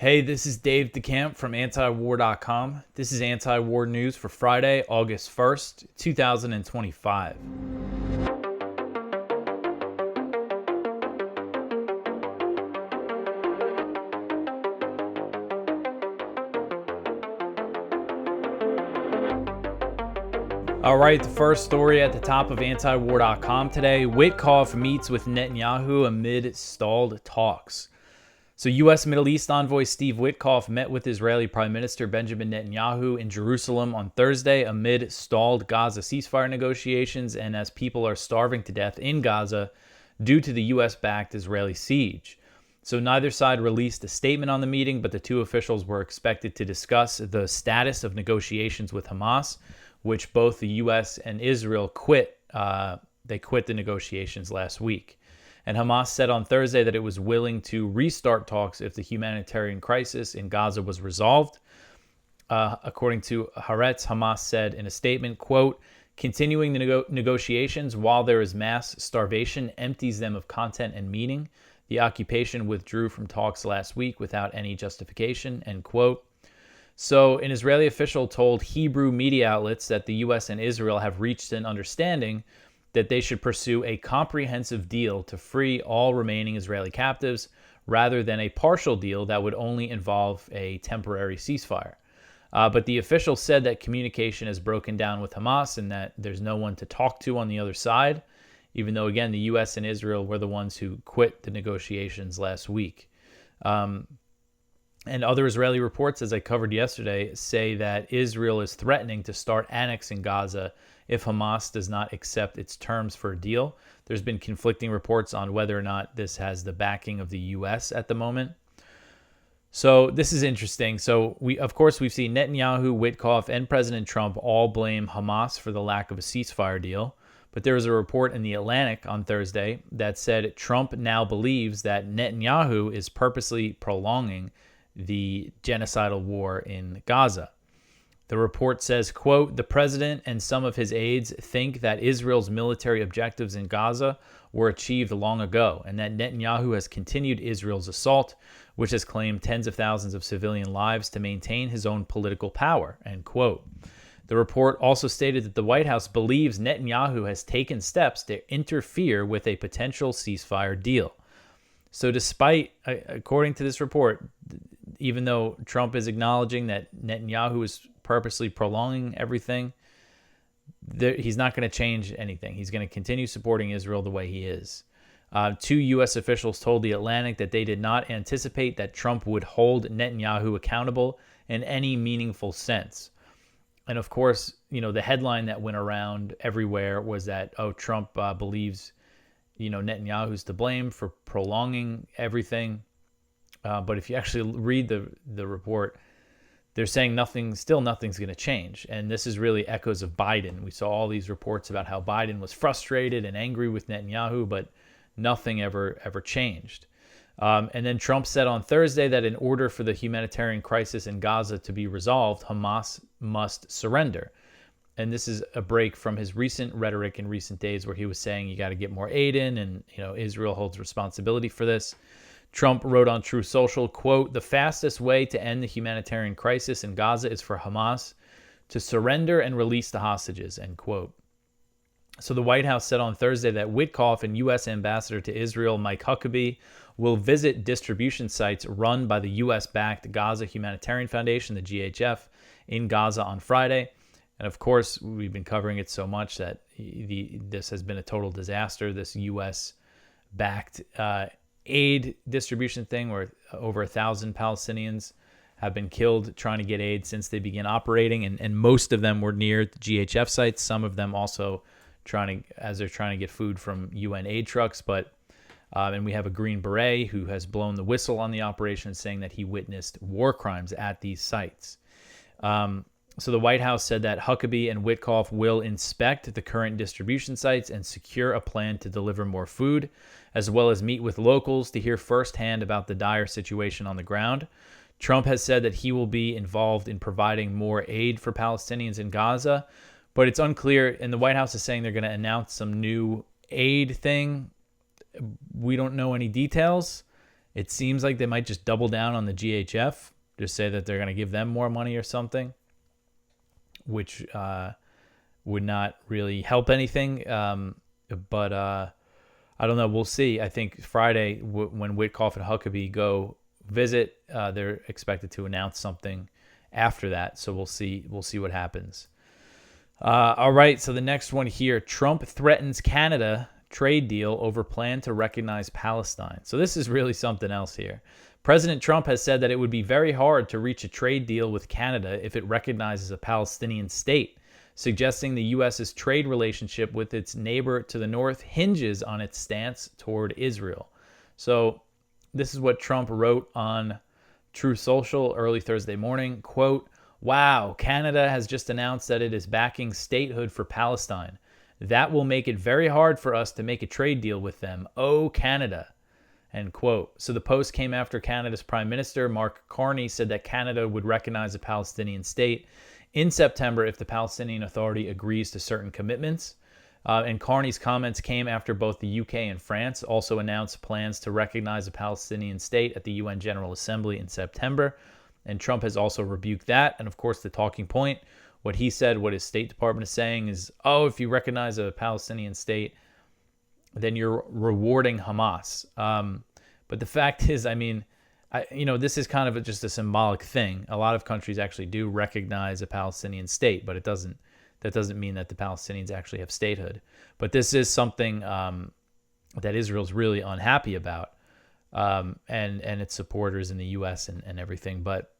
Hey, this is Dave DeCamp from antiwar.com. This is anti-war news for Friday, August 1st, 2025. All right, the first story at the top of antiwar.com today. Witkoff meets with Netanyahu amid stalled talks. So U.S. Middle East envoy Steve Witkoff met with Israeli Prime Minister Benjamin Netanyahu in Jerusalem on Thursday amid stalled Gaza ceasefire negotiations and as people are starving to death in Gaza due to the U.S.-backed Israeli siege. So neither side released a statement on the meeting, but the two officials were expected to discuss the status of negotiations with Hamas, which both the U.S. and Israel quit. They quit the negotiations last week. And Hamas said on Thursday that it was willing to restart talks if the humanitarian crisis in Gaza was resolved. According to Haaretz, Hamas said in a statement, quote, "Continuing the negotiations while there is mass starvation empties them of content and meaning. The occupation withdrew from talks last week without any justification," end quote. So an Israeli official told Hebrew media outlets that the U.S. and Israel have reached an understanding that they should pursue a comprehensive deal to free all remaining Israeli captives rather than a partial deal that would only involve a temporary ceasefire. But the official said that communication has broken down with Hamas and that there's no one to talk to on the other side, even though, again, the U.S. and Israel were the ones who quit the negotiations last week. And other Israeli reports, as I covered yesterday, say that Israel is threatening to start annexing Gaza if Hamas does not accept its terms for a deal. There's been conflicting reports on whether or not this has the backing of the U.S. at the moment. So this is interesting. So we've seen Netanyahu, Witkoff, and President Trump all blame Hamas for the lack of a ceasefire deal. But there was a report in The Atlantic on Thursday that said Trump now believes that Netanyahu is purposely prolonging the genocidal war in Gaza. The report says, quote, "The president and some of his aides think that Israel's military objectives in Gaza were achieved long ago and that Netanyahu has continued Israel's assault, which has claimed tens of thousands of civilian lives to maintain his own political power," end quote. The report also stated that the White House believes Netanyahu has taken steps to interfere with a potential ceasefire deal. So despite, according to this report, even though Trump is acknowledging that Netanyahu is purposely prolonging everything, he's not going to change anything. He's going to continue supporting Israel the way he is. Two U.S. officials told The Atlantic that they did not anticipate that Trump would hold Netanyahu accountable in any meaningful sense. And of course, the headline that went around everywhere was that, Trump believes, Netanyahu's to blame for prolonging everything. But if you actually read the report, they're saying nothing's going to change. And this is really echoes of Biden. We saw all these reports about how Biden was frustrated and angry with Netanyahu, but nothing ever changed. And then Trump said on Thursday that in order for the humanitarian crisis in Gaza to be resolved, Hamas must surrender. And this is a break from his recent rhetoric in recent days where he was saying you got to get more aid in and Israel holds responsibility for this. Trump wrote on Truth Social, quote, "The fastest way to end the humanitarian crisis in Gaza is for Hamas to surrender and release the hostages," end quote. So the White House said on Thursday that Witkoff and U.S. Ambassador to Israel Mike Huckabee will visit distribution sites run by the U.S.-backed Gaza Humanitarian Foundation, the GHF, in Gaza on Friday. And of course, we've been covering it so much that this has been a total disaster, this U.S.-backed aid distribution thing where over 1,000 Palestinians have been killed trying to get aid since they began operating. And most of them were near the GHF sites. Some of them also trying to get food from UN aid trucks. And we have a Green Beret who has blown the whistle on the operation, saying that he witnessed war crimes at these sites. So the White House said that Huckabee and Witkoff will inspect the current distribution sites and secure a plan to deliver more food, as well as meet with locals to hear firsthand about the dire situation on the ground. Trump has said that he will be involved in providing more aid for Palestinians in Gaza, but it's unclear, and the White House is saying they're going to announce some new aid thing. We don't know any details. It seems like they might just double down on the GHF, just say that they're going to give them more money or something, which would not really help anything. But I don't know. We'll see. I think Friday, when Witkoff and Huckabee go visit, they're expected to announce something after that. So we'll see. We'll see what happens. All right. So the next one here: Trump threatens Canada trade deal over plan to recognize Palestine. So this is really something else here. President Trump has said that it would be very hard to reach a trade deal with Canada if it recognizes a Palestinian state, suggesting the U.S.'s trade relationship with its neighbor to the north hinges on its stance toward Israel. So this is what Trump wrote on Truth Social early Thursday morning. Quote, "Wow, Canada has just announced that it is backing statehood for Palestine. That will make it very hard for us to make a trade deal with them. Oh, Canada." End quote. So the post came after Canada's Prime Minister, Mark Carney, said that Canada would recognize a Palestinian state in September if the Palestinian Authority agrees to certain commitments. And Carney's comments came after both the UK and France also announced plans to recognize a Palestinian state at the UN General Assembly in September. And Trump has also rebuked that. And of course, the talking point, what he said, what his State Department is saying is, oh, if you recognize a Palestinian state, then you're rewarding Hamas. But the fact is, I mean, this is kind of just a symbolic thing. A lot of countries actually do recognize a Palestinian state, but that doesn't mean that the Palestinians actually have statehood. But this is something that Israel's really unhappy about, and its supporters in the U.S. and everything. But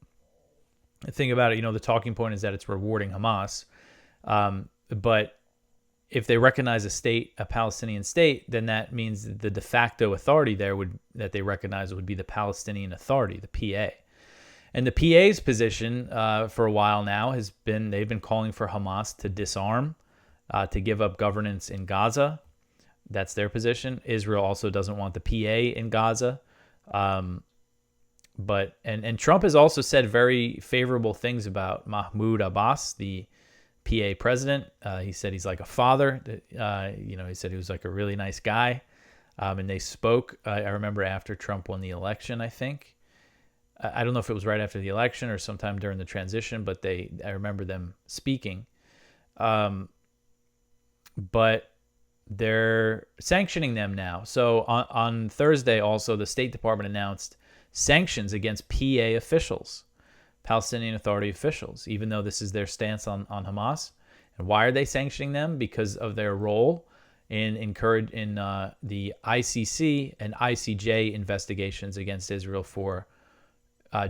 the thing about it, the talking point is that it's rewarding Hamas. But if they recognize a Palestinian state, then that means the de facto authority there that they recognize would be the Palestinian Authority, the PA. And the PA's position for a while now has been, they've been calling for Hamas to disarm, to give up governance in Gaza. That's their position. Israel also doesn't want the PA in Gaza. But Trump has also said very favorable things about Mahmoud Abbas, the PA president. He said he's like a father. He said he was like a really nice guy. And they spoke, I remember after Trump won the election, I think. I don't know if it was right after the election or sometime during the transition, but I remember them speaking. But they're sanctioning them now. So on Thursday also, the State Department announced sanctions against PA officials, Palestinian Authority officials, even though this is their stance on Hamas. And why are they sanctioning them? Because of their role in the ICC and ICJ investigations against Israel for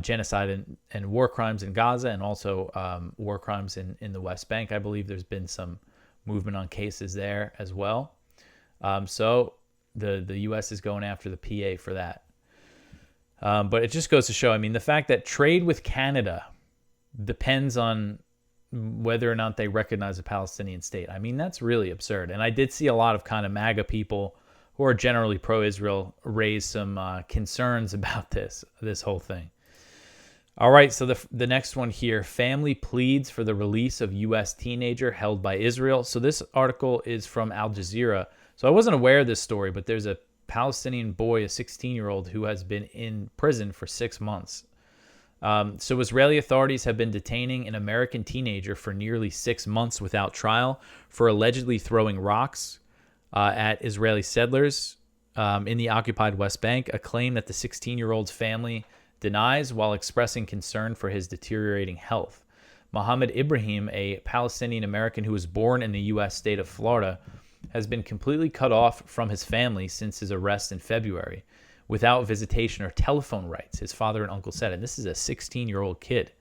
genocide and war crimes in Gaza, and also war crimes in the West Bank. I believe there's been some movement on cases there as well. So the U.S. is going after the PA for that. But it just goes to show, the fact that trade with Canada depends on whether or not they recognize a Palestinian state. That's really absurd. And I did see a lot of kind of MAGA people who are generally pro-Israel raise some concerns about this whole thing. All right, so the next one here, family pleads for the release of U.S. teenager held by Israel. So this article is from Al Jazeera. So I wasn't aware of this story, but there's a Palestinian boy, a 16-year-old, who has been in prison for 6 months. So Israeli authorities have been detaining an American teenager for nearly 6 months without trial for allegedly throwing rocks at Israeli settlers in the occupied West Bank, a claim that the 16-year-old's family denies while expressing concern for his deteriorating health. Mohammed Ibrahim, a Palestinian American who was born in the U.S. state of Florida, has been completely cut off from his family since his arrest in February, without visitation or telephone rights, his father and uncle said. And this is a 16-year-old kid.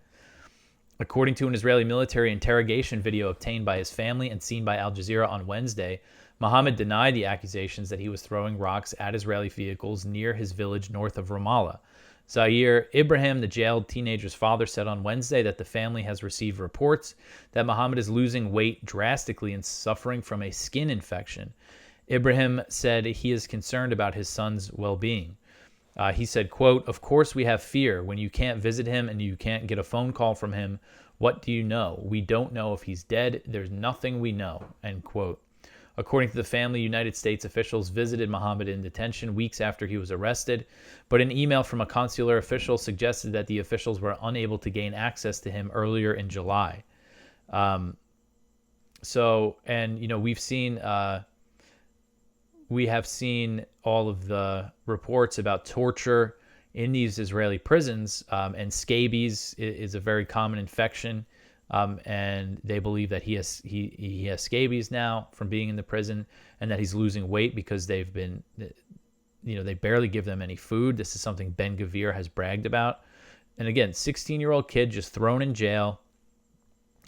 According to an Israeli military interrogation video obtained by his family and seen by Al Jazeera on Wednesday, Mohammed denied the accusations that he was throwing rocks at Israeli vehicles near his village north of Ramallah. Zaire Ibrahim, the jailed teenager's father, said on Wednesday that the family has received reports that Mohammed is losing weight drastically and suffering from a skin infection. Ibrahim said he is concerned about his son's well-being. He said, quote, "Of course we have fear when you can't visit him and you can't get a phone call from him. What do you know? We don't know if he's dead. There's nothing we know," end quote. According to the family, United States officials visited Mohammed in detention weeks after he was arrested, but an email from a consular official suggested that the officials were unable to gain access to him earlier in July. We have seen all of the reports about torture in these Israeli prisons, and scabies is a very common infection. And they believe that he has scabies now from being in the prison, and that he's losing weight because they barely give them any food. This is something Ben Gvir has bragged about. And again, 16-year-old kid just thrown in jail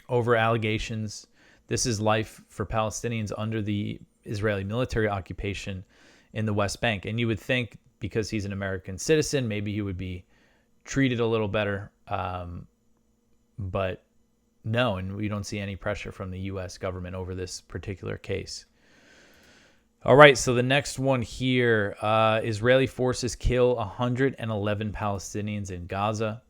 over allegations. This is life for Palestinians under the Israeli military occupation in the West Bank. And you would think because he's an American citizen, maybe he would be treated a little better. But no, and we don't see any pressure from the U.S. government over this particular case. All right, so the next one here, Israeli forces kill 111 Palestinians in Gaza.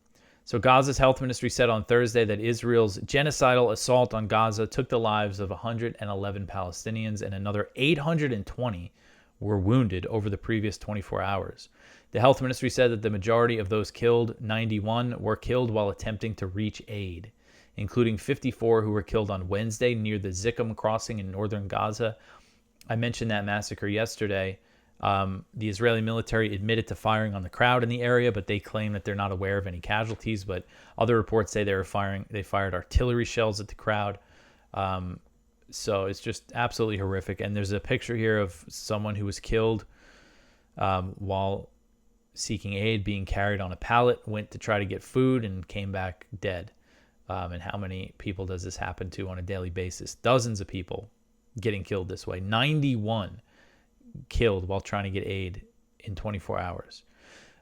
So Gaza's health ministry said on Thursday that Israel's genocidal assault on Gaza took the lives of 111 Palestinians, and another 820 were wounded over the previous 24 hours. The health ministry said that the majority of those killed, 91, were killed while attempting to reach aid, including 54 who were killed on Wednesday near the Zikkum crossing in northern Gaza. I mentioned that massacre yesterday. The Israeli military admitted to firing on the crowd in the area, but they claim that they're not aware of any casualties. But other reports say they fired artillery shells at the crowd. So it's just absolutely horrific. And there's a picture here of someone who was killed while seeking aid, being carried on a pallet, went to try to get food and came back dead. And how many people does this happen to on a daily basis? Dozens of people getting killed this way. 91 killed while trying to get aid in 24 hours.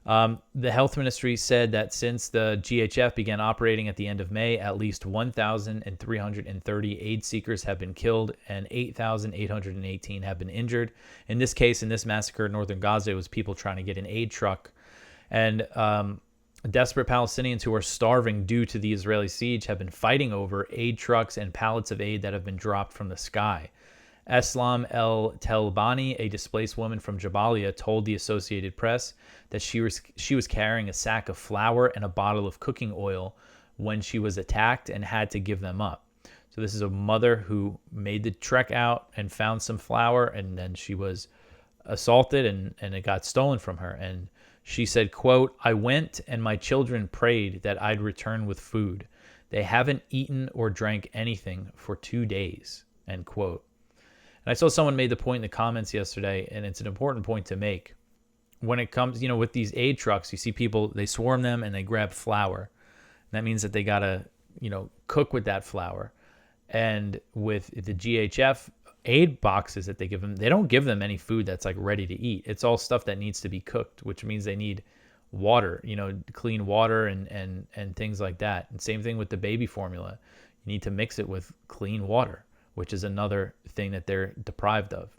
The health ministry said that since the GHF began operating at the end of May, at least 1,330 aid seekers have been killed and 8,818 have been injured. In this case, in this massacre in northern Gaza, it was people trying to get an aid truck. And desperate Palestinians who are starving due to the Israeli siege have been fighting over aid trucks and pallets of aid that have been dropped from the sky. Eslam El Telbani, a displaced woman from Jabalia, told the Associated Press that she was carrying a sack of flour and a bottle of cooking oil when she was attacked and had to give them up. So this is a mother who made the trek out and found some flour, and then she was assaulted and it got stolen from her. And she said, quote, "I went and my children prayed that I'd return with food. They haven't eaten or drank anything for 2 days," end quote. And I saw someone made the point in the comments yesterday, and it's an important point to make. When it comes, with these aid trucks, you see people, they swarm them and they grab flour. And that means that they got to, cook with that flour. And with the GHF aid boxes that they give them, they don't give them any food that's like ready to eat. It's all stuff that needs to be cooked, which means they need water, clean water and things like that. And same thing with the baby formula. You need to mix it with clean water, which is another thing that they're deprived of.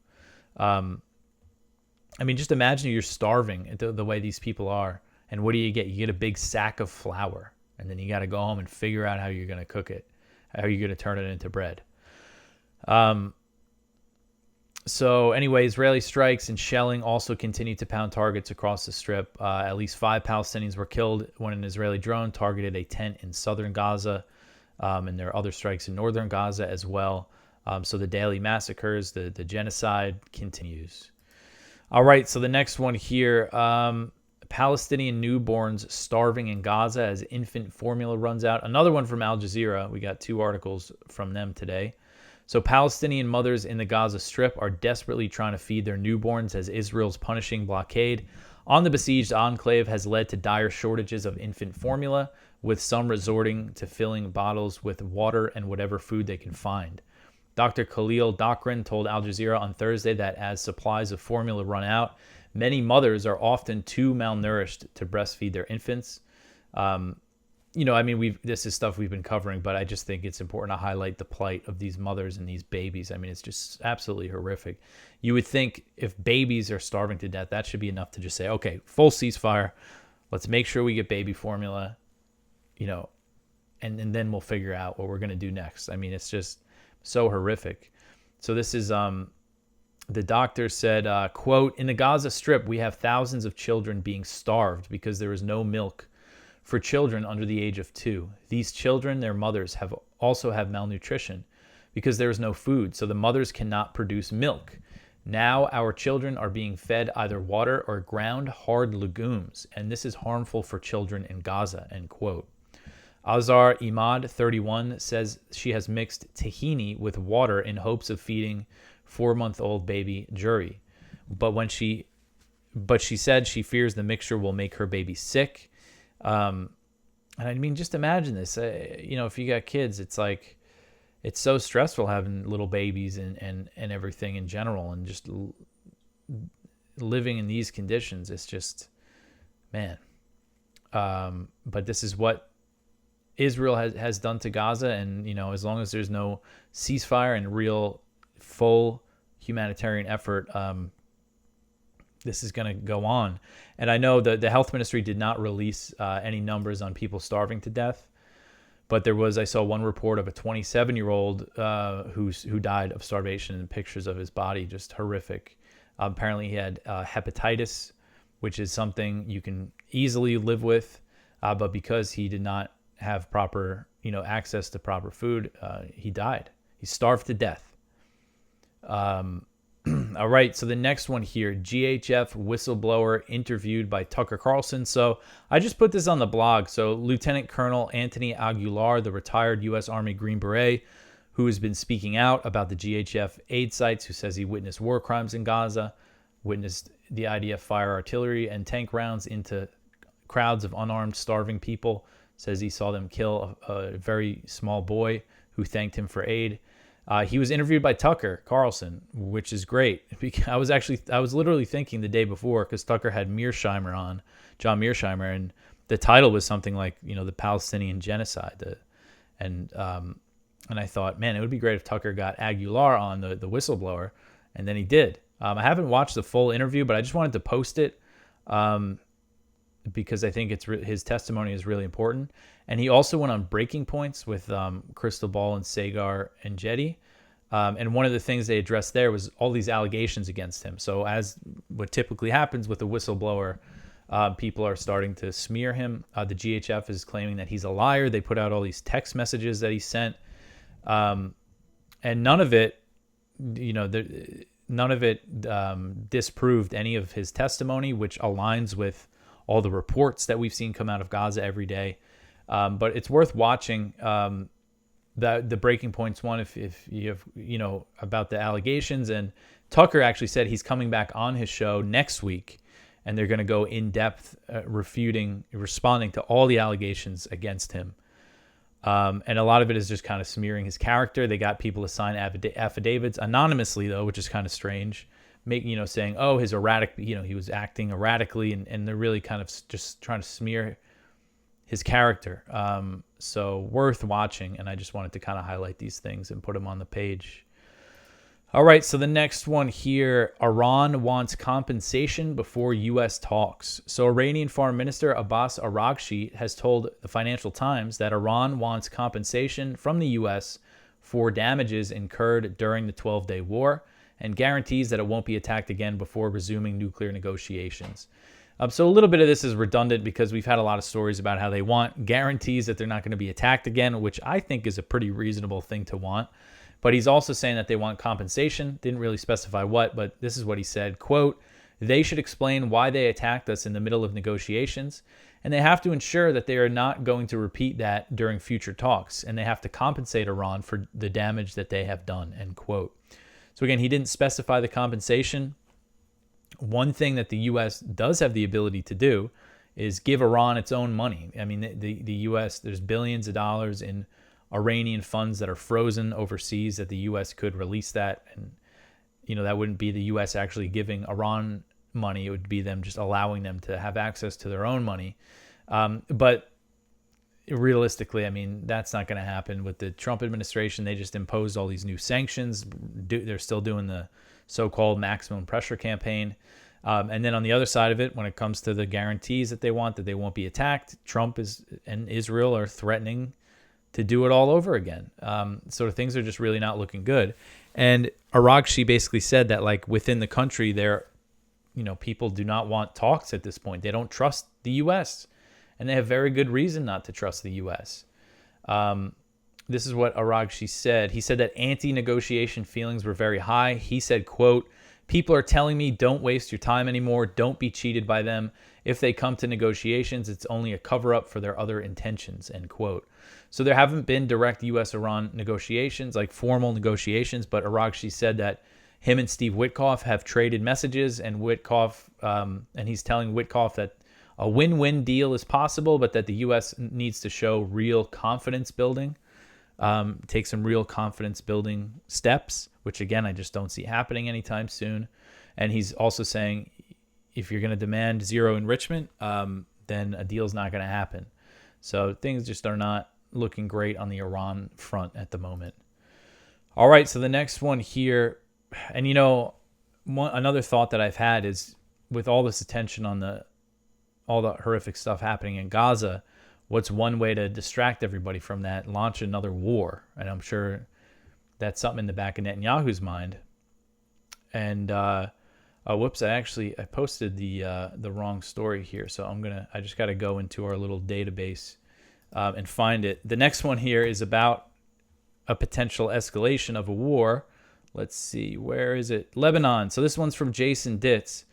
Just imagine you're starving the way these people are. And what do? You get a big sack of flour. And then you got to go home and figure out how you're going to cook it. How you're going to turn it into bread. So anyway, Israeli strikes and shelling also continue to pound targets across the Strip. At least 5 Palestinians were killed when an Israeli drone targeted a tent in southern Gaza. And there are other strikes in northern Gaza as well. So the daily massacres, the genocide continues. All right, so the next one here, Palestinian newborns starving in Gaza as infant formula runs out. Another one from Al Jazeera. We got 2 articles from them today. So Palestinian mothers in the Gaza Strip are desperately trying to feed their newborns as Israel's punishing blockade on the besieged enclave has led to dire shortages of infant formula, with some resorting to filling bottles with water and whatever food they can find. Dr. Khalil Dakran told Al Jazeera on Thursday that as supplies of formula run out, many mothers are often too malnourished to breastfeed their infants. This is stuff we've been covering, but I just think it's important to highlight the plight of these mothers and these babies. It's just absolutely horrific. You would think if babies are starving to death, that should be enough to just say, okay, full ceasefire. Let's make sure we get baby formula, and then we'll figure out what we're going to do next. It's just so horrific. So this is the doctor said, quote, "In the Gaza Strip, we have thousands of children being starved because there is no milk for children under the age of 2. These children, their mothers, also have malnutrition because there is no food, so the mothers cannot produce milk. Now our children are being fed either water or ground hard legumes, and this is harmful for children in Gaza," end quote. Azar Imad, 31, says she has mixed tahini with water in hopes of feeding 4-month-old baby Juri. But she said she fears the mixture will make her baby sick. And I mean, just imagine this. If you got kids, it's like, it's so stressful having little babies and everything in general, and just living in these conditions. It's just, man. But this is what Israel has done to Gaza, and as long as there's no ceasefire and real full humanitarian effort, this is going to go on. And I know that the health ministry did not release any numbers on people starving to death, but I saw one report of a 27-year-old who died of starvation, and pictures of his body, just horrific. Apparently he had hepatitis, which is something you can easily live with, but because he did not have proper access to proper food, he died. He starved to death. All right, so the next one here, GHF whistleblower interviewed by Tucker Carlson. So I just put this on the blog. So Lieutenant Colonel Anthony Aguilar, the retired U.S. Army Green Beret, who has been speaking out about the GHF aid sites, who says he witnessed war crimes in Gaza, witnessed the IDF fire artillery and tank rounds into crowds of unarmed, starving people, says he saw them kill a very small boy who thanked him for aid. He was interviewed by Tucker Carlson, which is great. I was literally thinking the day before, because Tucker had John Mearsheimer, and the title was something like, the Palestinian genocide. And I thought, man, it would be great if Tucker got Aguilar on, the whistleblower, and then he did. I haven't watched the full interview, but I just wanted to post it because I think his testimony is really important. And he also went on Breaking Points with Crystal Ball and Sagar and Jetty. And one of the things they addressed there was all these allegations against him. So as what typically happens with a whistleblower, people are starting to smear him. The GHF is claiming that he's a liar. They put out all these text messages that he sent. And none of it, disproved any of his testimony, which aligns with all the reports that we've seen come out of Gaza every day. But it's worth watching the Breaking Points one if you have, about the allegations. And Tucker actually said he's coming back on his show next week, and they're going to go in depth, responding to all the allegations against him. And a lot of it is just kind of smearing his character. They got people to sign affidavits anonymously, though, which is kind of strange. Saying, oh, his erratic, he was acting erratically, and they're really kind of just trying to smear his character. So worth watching, and I just wanted to kind of highlight these things and put them on the page. All right, so the next one here, Iran wants compensation before U.S. talks. So Iranian Foreign Minister Abbas Araghchi has told the Financial Times that Iran wants compensation from the U.S. for damages incurred during the 12-day war, and guarantees that it won't be attacked again before resuming nuclear negotiations. So a little bit of this is redundant because we've had a lot of stories about how they want guarantees that they're not going to be attacked again, which I think is a pretty reasonable thing to want. But he's also saying that they want compensation. Didn't really specify what, but this is what he said, quote, "They should explain why they attacked us in the middle of negotiations, and they have to ensure that they are not going to repeat that during future talks, and they have to compensate Iran for the damage that they have done," end quote. So again, he didn't specify the compensation. One thing that the U.S. does have the ability to do is give Iran its own money. I mean, the U.S., there's billions of dollars in Iranian funds that are frozen overseas that the U.S. could release that. And, that wouldn't be the U.S. actually giving Iran money. It would be them just allowing them to have access to their own money. But realistically, I mean, that's not going to happen with the Trump administration. They just imposed all these new sanctions. They're still doing the so-called maximum pressure campaign. And then on the other side of it, when it comes to the guarantees that they want that they won't be attacked, Trump and Israel are threatening do it all over again. So things are just really not looking good. And Arakshi basically said that, like, within the country, people do not want talks at this point. They don't trust the U.S., and they have very good reason not to trust the U.S. This is what Arakshi said. He said that anti-negotiation feelings were very high. He said, quote, "People are telling me don't waste your time anymore. Don't be cheated by them. If they come to negotiations, it's only a cover-up for their other intentions," end quote. So there haven't been direct U.S.-Iran negotiations, like formal negotiations, but Arakshi said that him and Steve Witkoff have traded messages, and he's telling Witkoff that a win-win deal is possible, but that the U.S. needs to show real confidence building, take some real confidence building steps, which again, I just don't see happening anytime soon. And he's also saying, if you're going to demand zero enrichment, then a deal's not going to happen. So things just are not looking great on the Iran front at the moment. All right, so the next one here, and another thought that I've had is, with all this attention on all the horrific stuff happening in Gaza, what's one way to distract everybody from that? Launch another war. And I'm sure that's something in the back of Netanyahu's mind. And whoops, I posted the wrong story here. So I just got to go into our little database and find it. The next one here is about a potential escalation of a war. Let's see, where is it? Lebanon. So this one's from Jason Ditz.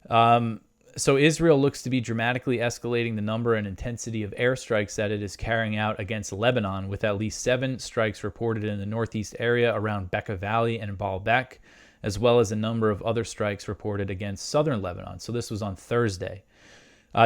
So Israel looks to be dramatically escalating the number and intensity of airstrikes that it is carrying out against Lebanon, with at least 7 strikes reported in the northeast area around Bekaa Valley and Baalbek, as well as a number of other strikes reported against southern Lebanon. So this was on Thursday.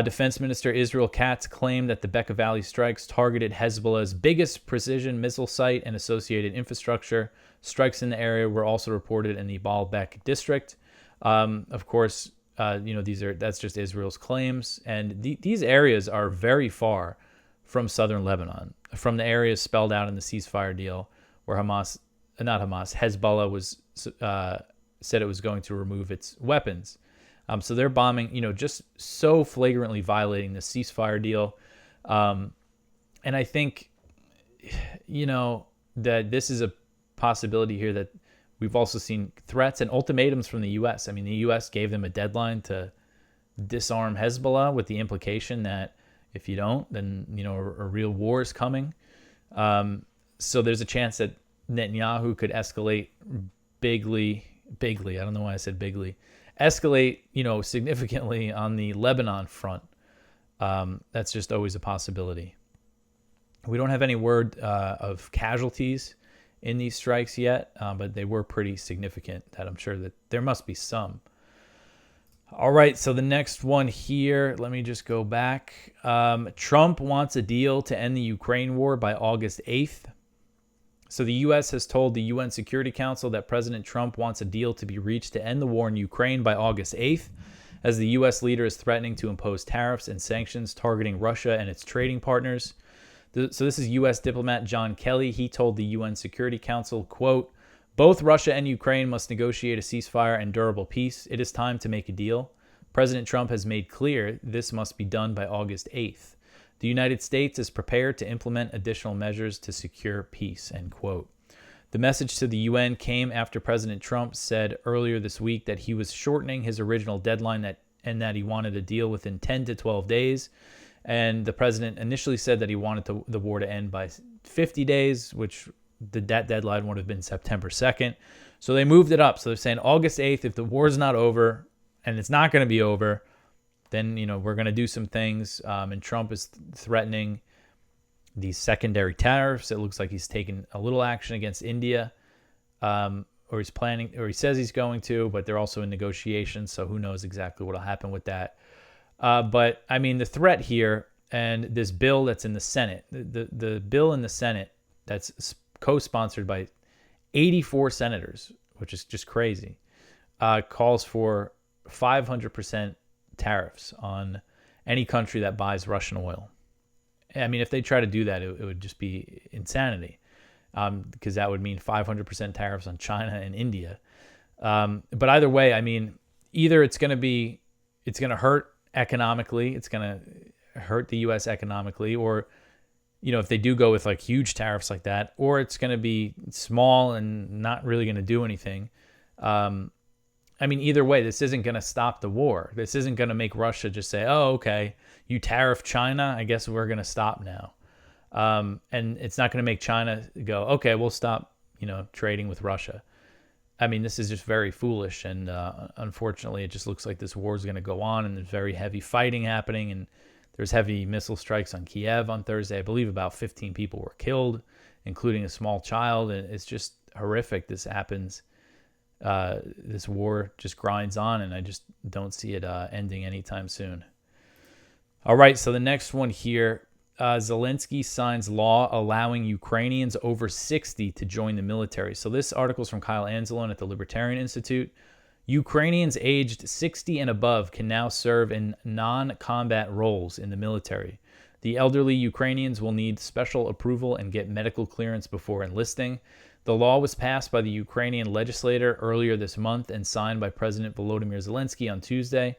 Defense Minister Israel Katz claimed that the Bekaa Valley strikes targeted Hezbollah's biggest precision missile site and associated infrastructure. Strikes in the area were also reported in the Baalbek district. Of course, that's just Israel's claims, and these areas are very far from southern Lebanon, from the areas spelled out in the ceasefire deal, where Hezbollah was said it was going to remove its weapons. So they're bombing, just so flagrantly violating the ceasefire deal. And I think, that this is a possibility here, that we've also seen threats and ultimatums from the U.S. I mean, the U.S. gave them a deadline to disarm Hezbollah, with the implication that if you don't, then, a real war is coming. So there's a chance that Netanyahu could escalate bigly. I don't know why I said bigly. Escalate, significantly on the Lebanon front. That's just always a possibility. We don't have any word of casualties in these strikes yet, but they were pretty significant, that I'm sure that there must be some. All right, so the next one here, let me just go back. Trump wants a deal to end the Ukraine war by August 8th. So the U.S. has told the UN Security Council that President Trump wants a deal to be reached to end the war in Ukraine by August 8th, as the U.S. leader is threatening to impose tariffs and sanctions targeting Russia and its trading partners. So this is U.S. diplomat John Kelly. He told the UN Security Council, quote, "Both Russia and Ukraine must negotiate a ceasefire and durable peace. It is time to make a deal. President Trump has made clear this must be done by August 8th. The United States is prepared to implement additional measures to secure peace," end quote. The message to the UN came after President Trump said earlier this week that he was shortening his original deadline and that he wanted a deal within 10 to 12 days. And the president initially said that he wanted the war to end by 50 days, which that deadline would have been September 2nd. So they moved it up. So they're saying August 8th, if the war's not over, and it's not going to be over, then, we're going to do some things. And Trump is threatening these secondary tariffs. It looks like he's taken a little action against India, or he's planning, or he says he's going to, but they're also in negotiations. So who knows exactly what will happen with that. But I mean, the threat here, and this bill that's in the Senate, the bill in the Senate that's co-sponsored by 84 senators, which is just crazy, calls for 500% tariffs on any country that buys Russian oil. I mean, if they try to do that, it would just be insanity, because that would mean 500% tariffs on China and India. But either way, I mean, either it's going to hurt economically, it's going to hurt the U.S. economically, or if they do go with like huge tariffs like that, or it's going to be small and not really going to do anything. Either way, this isn't going to stop the war. This isn't going to make Russia just say, oh, okay, you tariff China, I guess we're going to stop now. And it's not going to make China go, okay, we'll stop, trading with Russia. This is just very foolish. And unfortunately, it just looks like this war is going to go on, and there's very heavy fighting happening. And there's heavy missile strikes on Kiev on Thursday. I believe about 15 people were killed, including a small child. And it's just horrific. This happens. This war just grinds on, and I just don't see it ending anytime soon. All right, so the next one here, Zelensky signs law allowing Ukrainians over 60 to join the military. So this article is from Kyle Anzalone at the Libertarian Institute. Ukrainians aged 60 and above can now serve in non-combat roles in the military. The elderly Ukrainians will need special approval and get medical clearance before enlisting. The law was passed by the Ukrainian legislature earlier this month and signed by President Volodymyr Zelensky on Tuesday.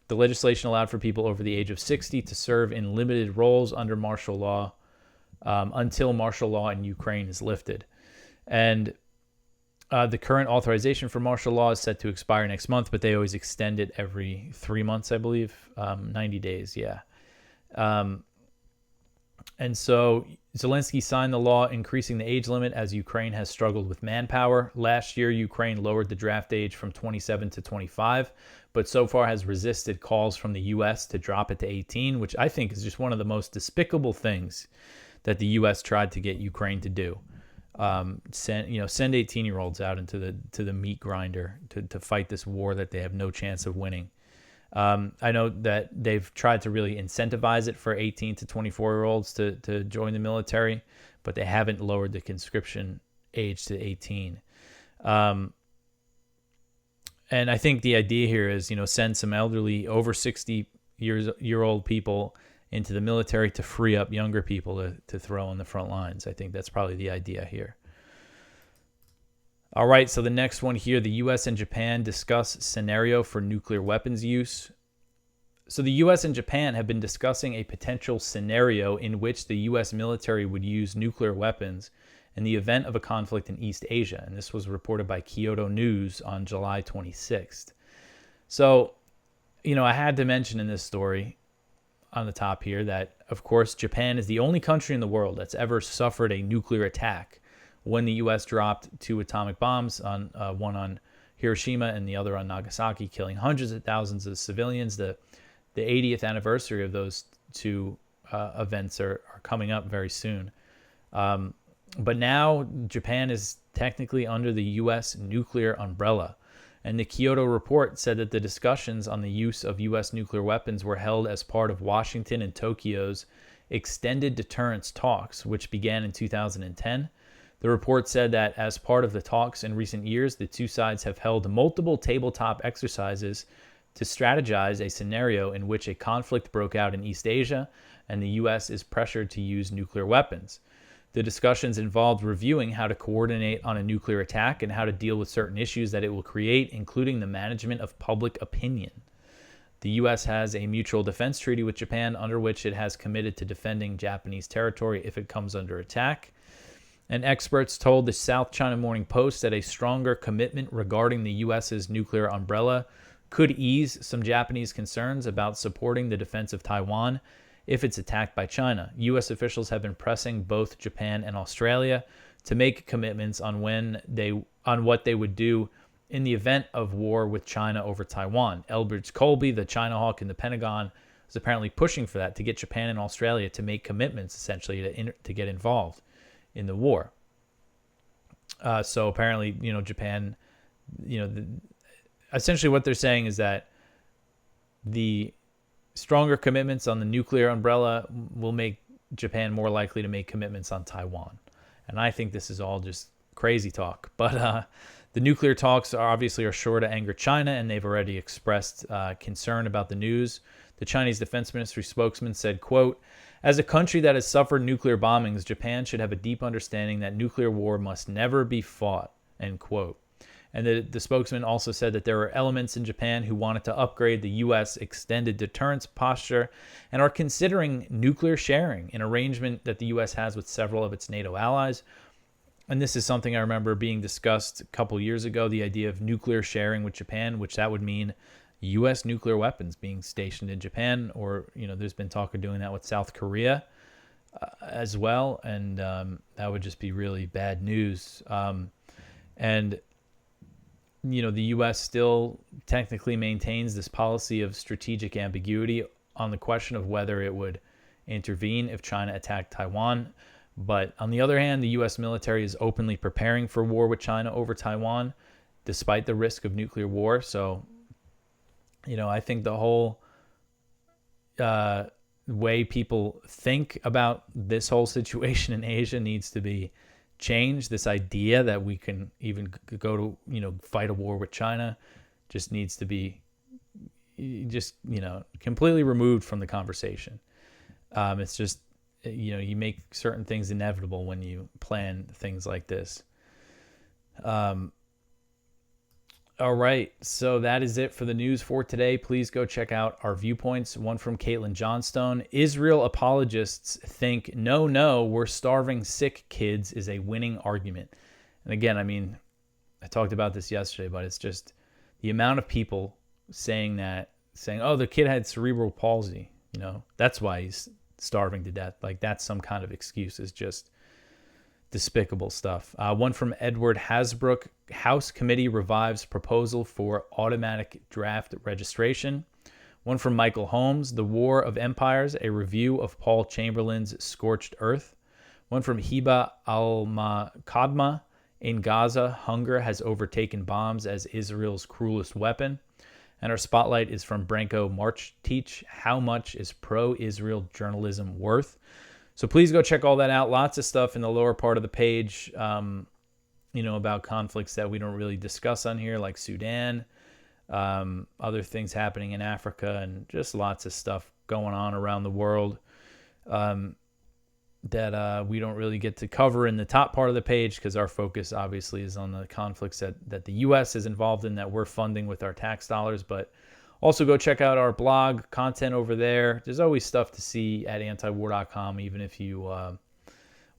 The legislation allowed for people over the age of 60 to serve in limited roles under martial law until martial law in Ukraine is lifted. And the current authorization for martial law is set to expire next month, but they always extend it every 3 months, I believe, 90 days, yeah. And so Zelensky signed the law increasing the age limit as Ukraine has struggled with manpower. Last year, Ukraine lowered the draft age from 27 to 25, but so far has resisted calls from the U.S. to drop it to 18, which I think is just one of the most despicable things that the U.S. tried to get Ukraine to do. Send 18-year-olds out into the meat grinder to fight this war that they have no chance of winning. I know that they've tried to really incentivize it for 18 to 24-year-olds to join the military, but they haven't lowered the conscription age to 18. And I think the idea here is, send some elderly over 60-year-old people into the military to free up younger people to throw on the front lines. I think that's probably the idea here. All right, so the next one here, the U.S. and Japan discuss scenario for nuclear weapons use. So the U.S. and Japan have been discussing a potential scenario in which the U.S. military would use nuclear weapons in the event of a conflict in East Asia. And this was reported by Kyodo News on July 26th. So, I had to mention in this story on the top here that, of course, Japan is the only country in the world that's ever suffered a nuclear attack when the U.S. dropped 2 atomic bombs, one on Hiroshima and the other on Nagasaki, killing hundreds of thousands of civilians. The 80th anniversary of those two events are coming up very soon. But now Japan is technically under the U.S. nuclear umbrella. And the Kyoto report said that the discussions on the use of U.S. nuclear weapons were held as part of Washington and Tokyo's extended deterrence talks, which began in 2010. The report said that as part of the talks in recent years, the two sides have held multiple tabletop exercises to strategize a scenario in which a conflict broke out in East Asia and the U.S. is pressured to use nuclear weapons. The discussions involved reviewing how to coordinate on a nuclear attack and how to deal with certain issues that it will create, including the management of public opinion. The U.S. has a mutual defense treaty with Japan under which it has committed to defending Japanese territory if it comes under attack. And experts told the South China Morning Post that a stronger commitment regarding the U.S.'s nuclear umbrella could ease some Japanese concerns about supporting the defense of Taiwan if it's attacked by China. U.S. officials have been pressing both Japan and Australia to make commitments on what they would do in the event of war with China over Taiwan. Elbridge Colby, the China hawk in the Pentagon, is apparently pushing for that, to get Japan and Australia to make commitments, essentially, to get involved in the war. So apparently, Japan, essentially what they're saying is that the stronger commitments on the nuclear umbrella will make Japan more likely to make commitments on Taiwan. And I think this is all just crazy talk. But the nuclear talks are sure to anger China, and they've already expressed concern about the news. The Chinese Defense Ministry spokesman said, quote, "As a country that has suffered nuclear bombings, Japan should have a deep understanding that nuclear war must never be fought," end quote. And the spokesman also said that there are elements in Japan who wanted to upgrade the U.S. extended deterrence posture and are considering nuclear sharing, an arrangement that the U.S. has with several of its NATO allies. And this is something I remember being discussed a couple years ago, the idea of nuclear sharing with Japan, which that would mean U.S. nuclear weapons being stationed in Japan, or, there's been talk of doing that with South Korea as well. And that would just be really bad news. And the U.S. still technically maintains this policy of strategic ambiguity on the question of whether it would intervene if China attacked Taiwan. But on the other hand, the U.S. military is openly preparing for war with China over Taiwan, despite the risk of nuclear war. So, I think the whole way people think about this whole situation in Asia needs to be change. This idea that we can even go to, fight a war with China just needs to be completely removed from the conversation. It's just, you make certain things inevitable when you plan things like this. All right, so that is it for the news for today. Please go check out our Viewpoints, one from Caitlin Johnstone. Israel apologists think, no, we're starving sick kids is a winning argument. And again, I talked about this yesterday, but it's just the amount of people saying, oh, the kid had cerebral palsy. That's why he's starving to death. Like, that's some kind of excuse. Is just despicable stuff. One from Edward Hasbrook. House committee revives proposal for automatic draft registration. One from Michael Holmes. The War of Empires, a review of Paul Chamberlain's Scorched Earth. One from Hiba Al-Makadma. In Gaza, hunger has overtaken bombs as Israel's cruelest weapon. And our spotlight is from Branko Marchtich. How much is pro-Israel journalism worth? So please go check all that out. Lots of stuff in the lower part of the page, about conflicts that we don't really discuss on here, like Sudan, other things happening in Africa, and just lots of stuff going on around the world that we don't really get to cover in the top part of the page, because our focus obviously is on the conflicts that the U.S. is involved in, that we're funding with our tax dollars. But also go check out our blog content over there. There's always stuff to see at antiwar.com, even if you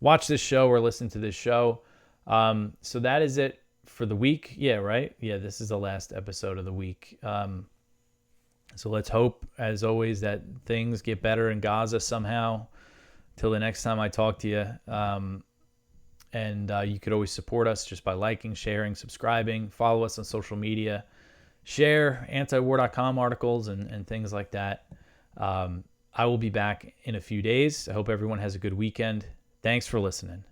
watch this show or listen to this show. So that is it for the week. Yeah, right? Yeah, this is the last episode of the week. So let's hope, as always, that things get better in Gaza somehow. Till the next time I talk to you. And you could always support us just by liking, sharing, subscribing, follow us on social media, share antiwar.com articles and things like that. I will be back in a few days. I hope everyone has a good weekend. Thanks for listening.